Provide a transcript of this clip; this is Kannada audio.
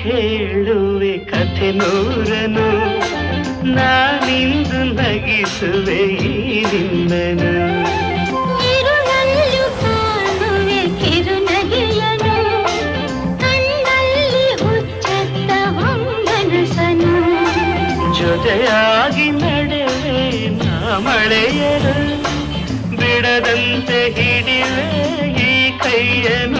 ಹೇಳುವೆ ಕಥೆ ನೂರನು ನಾನಿಂದು ನಗಿಸುವೆ ಈ ನಿನ್ನನು ಇರುಳಲ್ಲೂ ಕಾಣುವೆ ಕಿರುನಗೆಯನು ಕಣ್ಣಲ್ಲಿ ಹುಚ್ಚತ್ತ ಹೊಂಗನಸನು ಜೊತೆಯಾಗಿ ನಡೆವೆ ನಾ ಮಳೆಯರು ಬಿಡದಂತೆ ಹಿಡಿವೆ ಈ ಕೈಯನು